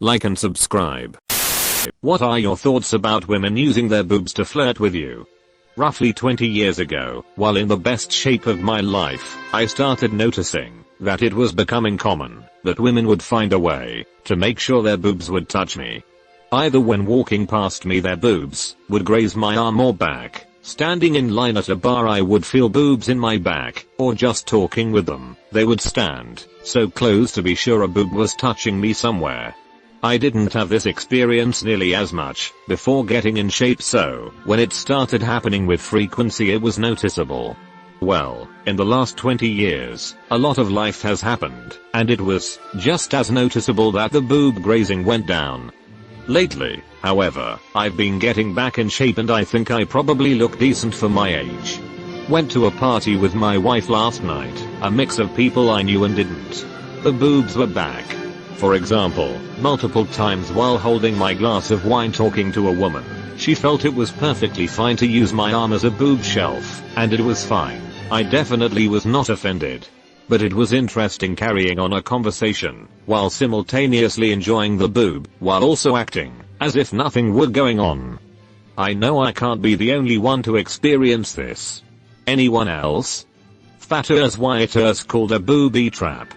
like and subscribe. What are your thoughts about women using their boobs to flirt with you? Roughly 20 years ago, while in the best shape of my life, I started noticing that it was becoming common that women would find a way to make sure their boobs would touch me. Either when walking past me their boobs would graze my arm or back, standing in line at a bar I would feel boobs in my back, or just talking with them, they would stand so close to be sure a boob was touching me somewhere. I didn't have this experience nearly as much before getting in shape, so when it started happening with frequency it was noticeable. Well, in the last 20 years, a lot of life has happened, and it was just as noticeable that the boob grazing went down. Lately, however, I've been getting back in shape and I think I probably look decent for my age. Went to a party with my wife last night, a mix of people I knew and didn't. The boobs were back. For example, multiple times while holding my glass of wine talking to a woman, she felt it was perfectly fine to use my arm as a boob shelf, and it was fine. I definitely was not offended. But it was interesting carrying on a conversation, while simultaneously enjoying the boob, while also acting as if nothing were going on. I know I can't be the only one to experience this. Anyone else? Fatters whiters called a booby trap.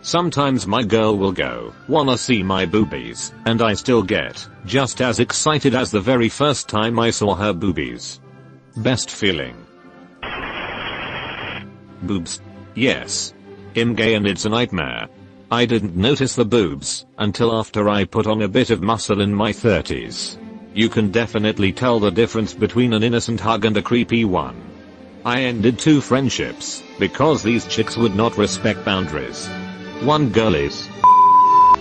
Sometimes my girl will go, "Wanna see my boobies?" and I still get just as excited as the very first time I saw her boobies. Best feeling. Boobs. Yes. I'm gay and it's a nightmare. I didn't notice the boobs until after I put on a bit of muscle in my 30s. You can definitely tell the difference between an innocent hug and a creepy one. I ended 2 friendships because these chicks would not respect boundaries. One girl is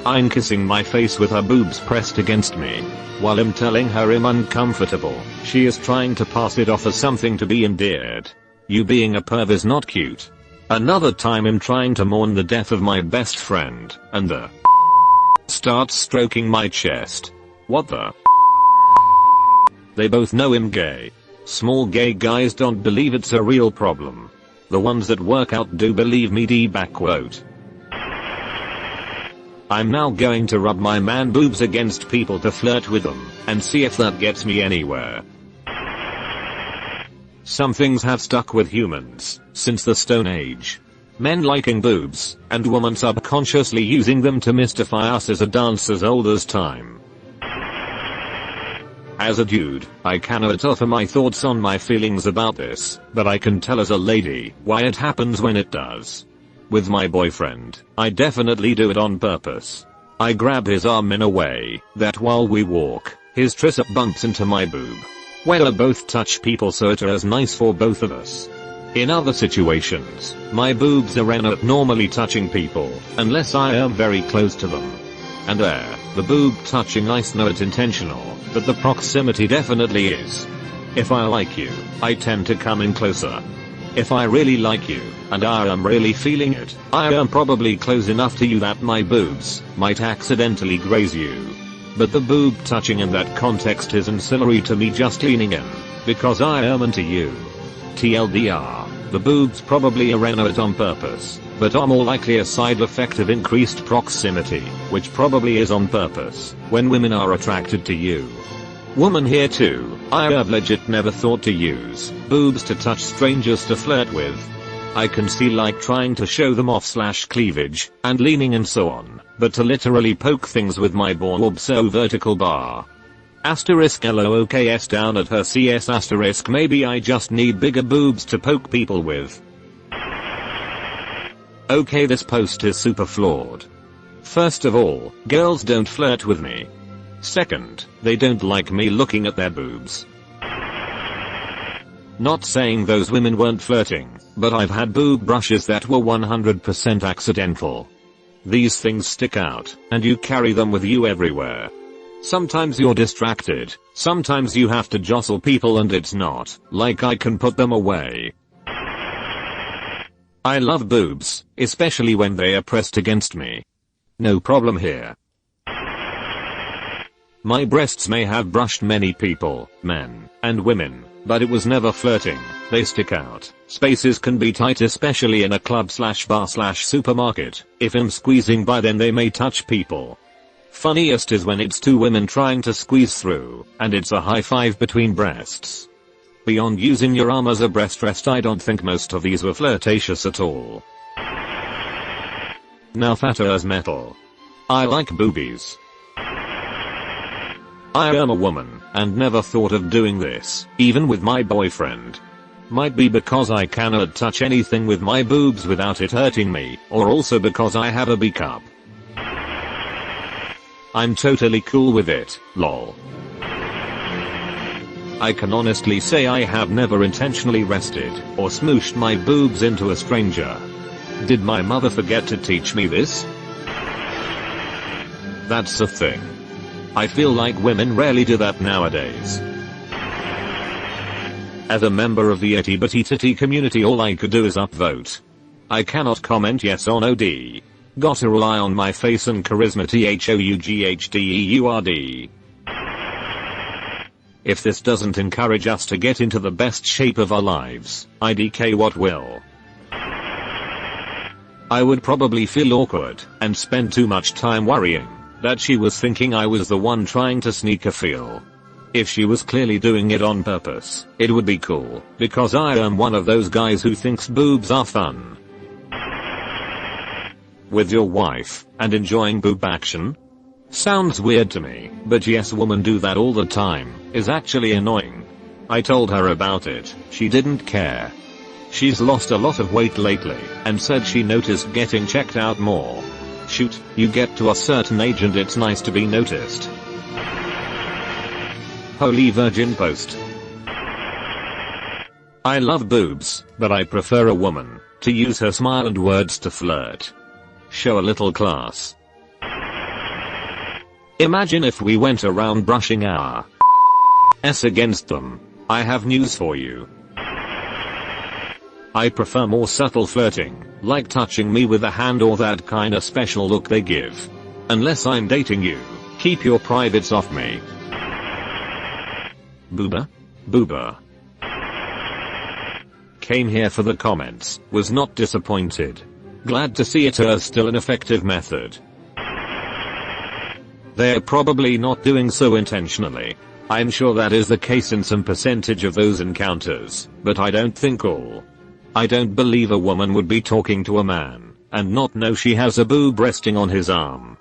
I'm kissing my face with her boobs pressed against me. While I'm telling her I'm uncomfortable, she is trying to pass it off as something to be endeared. You being a perv is not cute. Another time I'm trying to mourn the death of my best friend, and the starts stroking my chest. What the? They both know I'm gay. Small gay guys don't believe it's a real problem. The ones that work out do believe me. Quote. I'm now going to rub my man boobs against people to flirt with them, and see if that gets me anywhere. Some things have stuck with humans since the Stone Age. Men liking boobs, and women subconsciously using them to mystify us is a dance as old as time. As a dude, I cannot offer my thoughts on my feelings about this, but I can tell as a lady why it happens when it does. With my boyfriend, I definitely do it on purpose. I grab his arm in a way that while we walk, his tricep bumps into my boob. We'll both touch people so it is nice for both of us. In other situations, my boobs are not normally touching people, unless I am very close to them. And there, the boob touching I know it's intentional, but the proximity definitely is. If I like you, I tend to come in closer. If I really like you, and I am really feeling it, I am probably close enough to you that my boobs might accidentally graze you. But the boob touching in that context is ancillary to me just leaning in, because I am into you. TLDR, the boobs probably are it on purpose, but are more likely a side effect of increased proximity, which probably is on purpose, when women are attracted to you. Woman here too, I have legit never thought to use boobs to touch strangers to flirt with. I can see like trying to show them off / cleavage, and leaning and so on, but to literally poke things with my so vertical bar. Asterisk LOOKS down at her CS asterisk maybe I just need bigger boobs to poke people with. Okay, this post is super flawed. First of all, girls don't flirt with me. Second, they don't like me looking at their boobs. Not saying those women weren't flirting, but I've had boob brushes that were 100% accidental. These things stick out, and you carry them with you everywhere. Sometimes you're distracted, sometimes you have to jostle people and it's not like I can put them away. I love boobs, especially when they are pressed against me. No problem here. My breasts may have brushed many people, men and women, but it was never flirting, They stick out. Spaces can be tight, especially in a club/bar/supermarket. If I'm squeezing by, then they may touch people. Funniest is when it's two women trying to squeeze through, and it's a high five between breasts. Beyond using your arm as a breast rest, I don't think most of these were flirtatious at all. Now fatter as metal. I like boobies. I am a woman, and never thought of doing this, even with my boyfriend. Might be because I cannot touch anything with my boobs without it hurting me, or also because I have a B cup. I'm totally cool with it, lol. I can honestly say I have never intentionally rested, or smooshed my boobs into a stranger. Did my mother forget to teach me this? That's a thing. I feel like women rarely do that nowadays. As a member of the itty bitty titty community, all I could do is upvote. I cannot comment yes or no d. Gotta rely on my face and charisma THOUGHDEURD. If this doesn't encourage us to get into the best shape of our lives, IDK what will? I would probably feel awkward, and spend too much time worrying that she was thinking I was the one trying to sneak a feel. If she was clearly doing it on purpose, it would be cool, because I am one of those guys who thinks boobs are fun. With your wife, and enjoying boob action? Sounds weird to me, but yes, women do that all the time. Is actually annoying. I told her about it, she didn't care. She's lost a lot of weight lately, and said she noticed getting checked out more. Shoot, you get to a certain age and it's nice to be noticed. Holy Virgin post. I love boobs, but I prefer a woman to use her smile and words to flirt. Show a little class. Imagine if we went around brushing our s against them. I have news for you. I prefer more subtle flirting, like touching me with a hand or that kinda special look they give. Unless I'm dating you, keep your privates off me. Booba? Booba. Came here for the comments, was not disappointed. Glad to see it as still an effective method. They're probably not doing so intentionally. I'm sure that is the case in some percentage of those encounters, but I don't think all. I don't believe a woman would be talking to a man and not know she has a boob resting on his arm.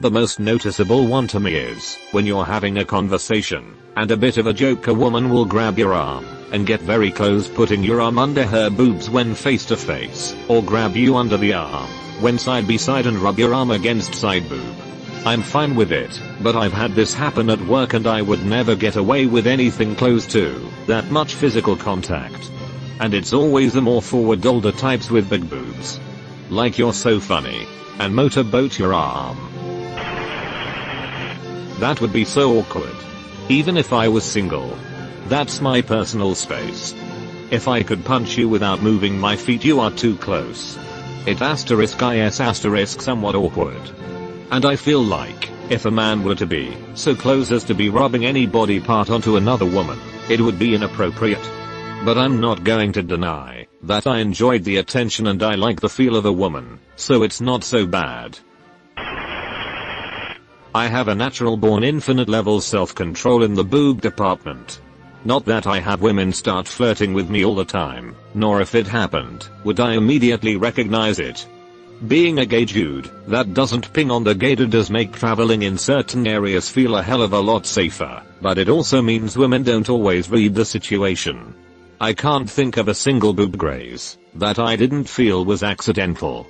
The most noticeable one to me is when you're having a conversation and a bit of a joke, a woman will grab your arm and get very close, putting your arm under her boobs when face to face, or grab you under the arm when side by side and rub your arm against side boob. I'm fine with it, but I've had this happen at work and I would never get away with anything close to that much physical contact. And it's always the more forward older types with big boobs. Like you're so funny, and motorboat your arm. That would be so awkward. Even if I was single. That's my personal space. If I could punch you without moving my feet, you are too close. It *is* somewhat awkward. And I feel like, if a man were to be so close as to be rubbing any body part onto another woman, it would be inappropriate. But I'm not going to deny that I enjoyed the attention and I like the feel of a woman, so it's not so bad. I have a natural born infinite level self-control in the boob department. Not that I have women start flirting with me all the time, nor if it happened, would I immediately recognize it. Being a gay dude that doesn't ping on the gator does make traveling in certain areas feel a hell of a lot safer, but it also means women don't always read the situation. I can't think of a single boob graze that I didn't feel was accidental.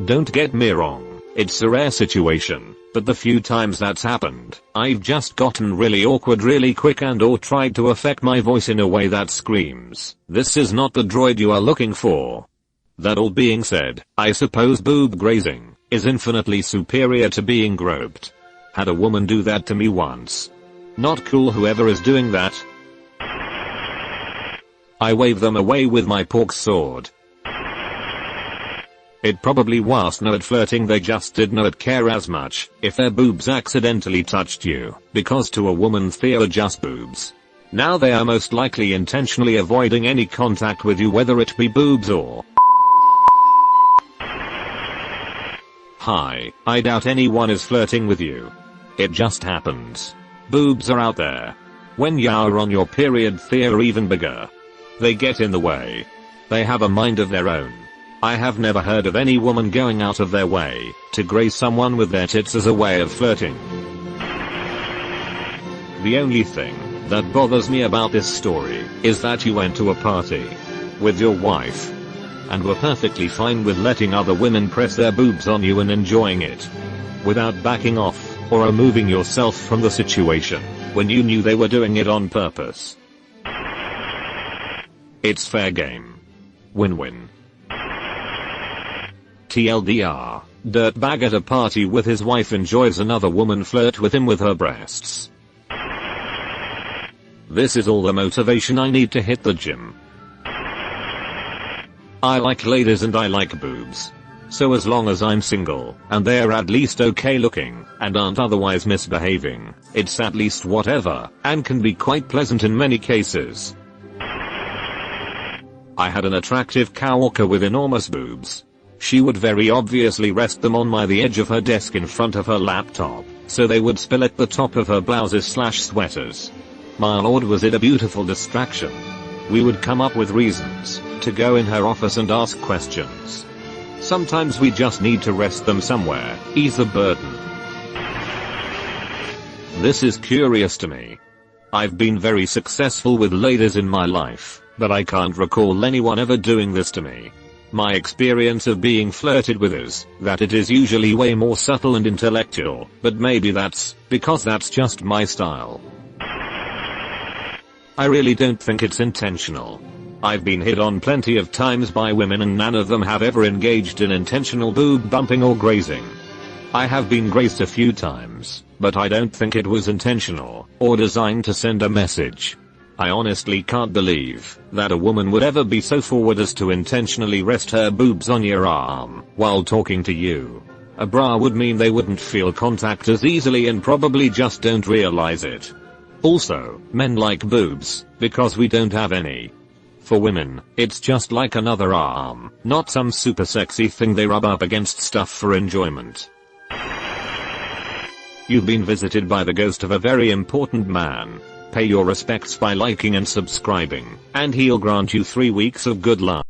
Don't get me wrong, it's a rare situation, but the few times that's happened, I've just gotten really awkward really quick and or tried to affect my voice in a way that screams, "This is not the droid you are looking for." That all being said, I suppose boob grazing is infinitely superior to being groped. Had a woman do that to me once. Not cool whoever is doing that. I wave them away with my pork sword. It probably was not flirting, they just did not care as much if their boobs accidentally touched you, because to a woman they are just boobs. Now they are most likely intentionally avoiding any contact with you, whether it be boobs or... Hi, I doubt anyone is flirting with you. It just happens. Boobs are out there. When you're on your period, they are even bigger. They get in the way. They have a mind of their own. I have never heard of any woman going out of their way to grace someone with their tits as a way of flirting. The only thing that bothers me about this story is that you went to a party with your wife and were perfectly fine with letting other women press their boobs on you and enjoying it without backing off or removing yourself from the situation when you knew they were doing it on purpose. It's fair game. Win-win. TLDR, dirtbag at a party with his wife enjoys another woman flirt with him with her breasts. This is all the motivation I need to hit the gym. I like ladies and I like boobs. So as long as I'm single, and they're at least okay looking, and aren't otherwise misbehaving, it's at least whatever, and can be quite pleasant in many cases. I had an attractive coworker with enormous boobs. She would very obviously rest them on the edge of her desk in front of her laptop, so they would spill at the top of her blouses/sweaters. My lord, was it a beautiful distraction. We would come up with reasons to go in her office and ask questions. Sometimes we just need to rest them somewhere, ease the burden. This is curious to me. I've been very successful with ladies in my life, but I can't recall anyone ever doing this to me. My experience of being flirted with is that it is usually way more subtle and intellectual, but maybe that's because that's just my style. I really don't think it's intentional. I've been hit on plenty of times by women and none of them have ever engaged in intentional boob bumping or grazing. I have been grazed a few times, but I don't think it was intentional or designed to send a message. I honestly can't believe that a woman would ever be so forward as to intentionally rest her boobs on your arm while talking to you. A bra would mean they wouldn't feel contact as easily and probably just don't realize it. Also, men like boobs because we don't have any. For women, it's just like another arm, not some super sexy thing they rub up against stuff for enjoyment. You've been visited by the ghost of a very important man. Pay your respects by liking and subscribing, and he'll grant you 3 weeks of good luck.